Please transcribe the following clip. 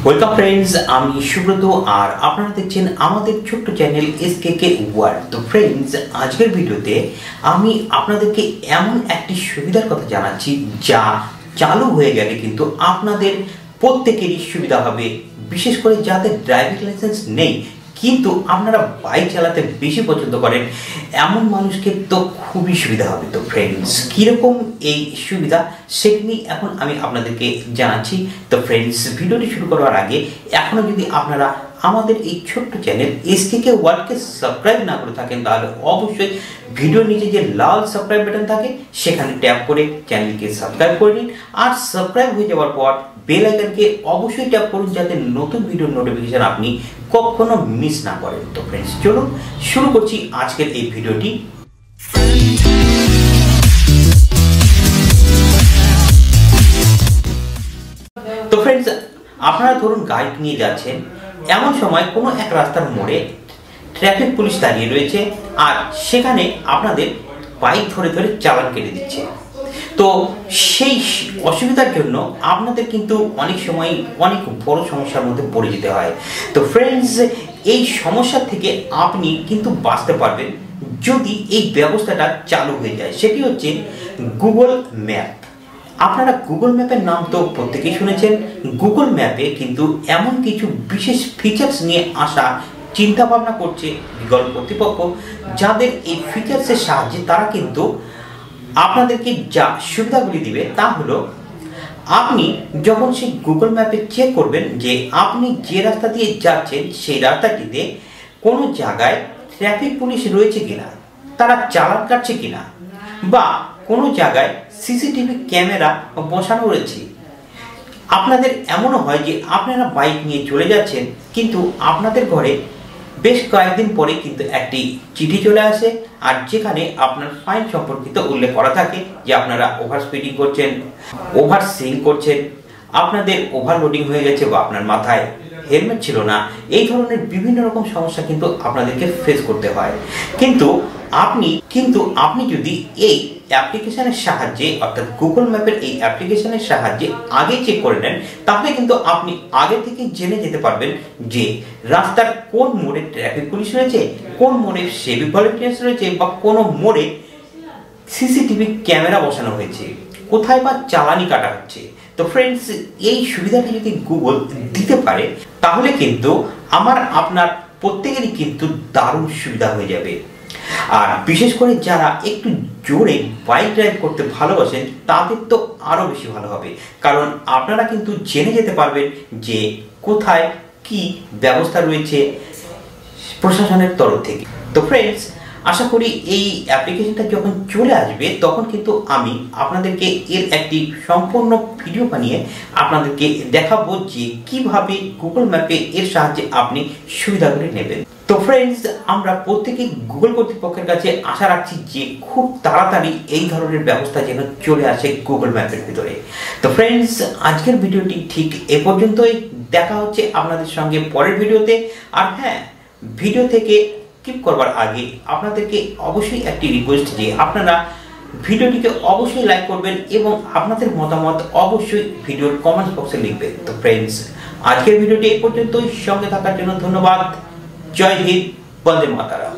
Welcome friends, আমি সুব্রত আর আপনারা দেখছেন আমাদের ছোট্ট চ্যানেল এসকেকে ওয়ার্ল্ড। তো ফ্রেন্ডস, আজকের ভিডিওতে আমি আপনাদেরকে এমন একটি সুবিধার কথা জানাচ্ছি যা চালু হয়ে গেলে কিন্তু আপনাদের প্রত্যেকেরই সুবিধা হবে, বিশেষ করে যাদের ড্রাইভিং লাইসেন্স নেই কিন্তু আপনারা বাইক চালাতে বেশি পছন্দ করেন এমন মানুষকে তো খুবই সুবিধা হবে। তো ফ্রেন্ডস, কীরকম এই সুবিধা সেটি নিয়ে এখন আমি আপনাদেরকে জানাচ্ছি। তো ফ্রেন্ডস, ভিডিওটি শুরু করার আগে এখনও যদি আপনারা আমাদের এই ছোট্ট চ্যানেল এসকেকে ওয়ার্ল্ডকে সাবস্ক্রাইব না করে থাকেন তাহলে অবশ্যই ভিডিওর নিচে যে লাল সাবস্ক্রাইব বাটন থাকে সেখানে ট্যাপ করে চ্যানেলকে সাবস্ক্রাইব করে নিন। আর সাবস্ক্রাইব হয়ে যাওয়ার পর বেল আইকনকে অবশ্যই ট্যাপ করুন যাতে নতুন ভিডিওর নোটিফিকেশন আপনি কখনো মিস না করেন। তো ফ্রেন্ডস, চলুন শুরু করছি আজকের এই ভিডিওটি। তো ফ্রেন্ডস, আপনারা ধরুন গাড়ি নিয়ে যাচ্ছেন, এমন সময় কোনো এক রাস্তার মোড়ে ট্রাফিক পুলিশ দাঁড়িয়ে রয়েছে আর সেখানে আপনাদের বাইক ধরে ধরে চালান কেটে দিচ্ছে। তো সেই অসুবিধার জন্য আপনাদের কিন্তু অনেক সময় অনেক বড় সমস্যার মধ্যে পড়ে যেতে হয়। তো ফ্রেন্ডস, এই সমস্যা থেকে আপনি কিন্তু বাঁচতে পারবেন যদি এই ব্যবস্থাটা চালু হয়ে যায়। সেটি হচ্ছে গুগল ম্যাপ। আপনারা গুগল ম্যাপের নাম তো প্রত্যেকেই শুনেছেন। গুগল ম্যাপে কিন্তু এমন কিছু বিশেষ ফিচার্স নিয়ে আসা চিন্তা ভাবনা করছে গুগল কর্তৃপক্ষ, যাদের এই ফিচার্সের সাহায্যে তারা কিন্তু আপনাদেরকে যা সুবিধাগুলি দিবে তা হলো, আপনি যখন সেই গুগল ম্যাপে চেক করবেন যে আপনি যে রাস্তা দিয়ে যাচ্ছেন সেই রাস্তাটিতে কোনো জায়গায় ট্রাফিক পুলিশ রয়েছে কিনা, তারা চালান কাটছে কিনা, বা কোনো জায়গায় সিসিটিভি ক্যামেরা বসানো রয়েছে। আপনাদের এমনও হয় যে আপনারা বাইক নিয়ে চলে যাচ্ছেন কিন্তু আপনাদের ঘরে বেশ কয়েকদিন পরে কিন্তু একটি চিঠি চলে আসে আর যেখানে আপনার ফাইন সম্পর্কিত উল্লেখ করা থাকে যে আপনারা ওভার স্পিডিং করছেন, ওভার সুইং করছেন, আপনাদের ওভারলোডিং হয়ে গেছে বা আপনার মাথায় হেলমেট ছিল না। এই ধরনের বিভিন্ন রকম সমস্যা কিন্তু আপনাদেরকে ফেস করতে হয়। কিন্তু আপনি যদি এই অ্যাপ্লিকেশনের সাহায্যে অর্থাৎ গুগল ম্যাপের এই অ্যাপ্লিকেশনের সাহায্যে আগে চেক করে নেন তাহলে কিন্তু আপনি আগে থেকে জেনে যেতে পারবেন যে রাস্তার কোন মোড়ে ট্রাফিক পুলিশ রয়েছে, কোন মোড়ে সিভিক ভলেন্টিয়ার্স রয়েছে, বা কোন মোড়ে সিসিটিভি ক্যামেরা বসানো হয়েছে, কোথায় বা চালানি কাটা হচ্ছে। তো ফ্রেন্ডস, এই সুবিধাটা যদি গুগল দিতে পারে তাহলে কিন্তু আপনার প্রত্যেকেরই কিন্তু দারুণ সুবিধা হয়ে যাবে। আর বিশেষ করে যারা একটু জোরে বাইক ড্রাইভ করতে ভালোবাসেন তাদের তো আরো বেশি ভালো হবে, কারণ আপনারা কিন্তু জেনে যেতে পারবেন যে কোথায় কি ব্যবস্থা রয়েছে প্রশাসনের তরফ থেকে। তো ফ্রেন্ডস, আশা করি এই অ্যাপ্লিকেশনটা যখন চলে আসবে তখন কিন্তু আমি আপনাদেরকে এর একটি সম্পূর্ণ ভিডিও বানিয়ে আপনাদেরকে দেখাবো যে কিভাবে গুগল ম্যাপে এর সাহায্যে আপনি সুবিধাগুলি নেবেন। তো ফ্রেন্ডস, আমরা প্রত্যেকেই গুগল কর্তৃপক্ষের কাছে আশা রাখছি যে খুব তাড়াতাড়ি এই ধরনের ব্যবস্থা যেন চলে আসে গুগল ম্যাপের ভিতরে। তো ফ্রেন্ডস, আজকের ভিডিওটি ঠিক এ পর্যন্তই। দেখা হচ্ছে আপনাদের সঙ্গে পরের ভিডিওতে। আর হ্যাঁ, ভিডিও থেকে স্কিপ করবার আগে আপনাদেরকে অবশ্যই একটি রিকোয়েস্ট যে আপনারা ভিডিওটিকে অবশ্যই লাইক করবেন এবং আপনাদের মতামত অবশ্যই ভিডিওর কমেন্ট বক্সে লিখবেন। তো ফ্রেন্ডস, আজকের ভিডিওটি এই পর্যন্তই। সঙ্গে থাকার জন্য ধন্যবাদ। জয় হিন্দ, বন্দে মাতরম।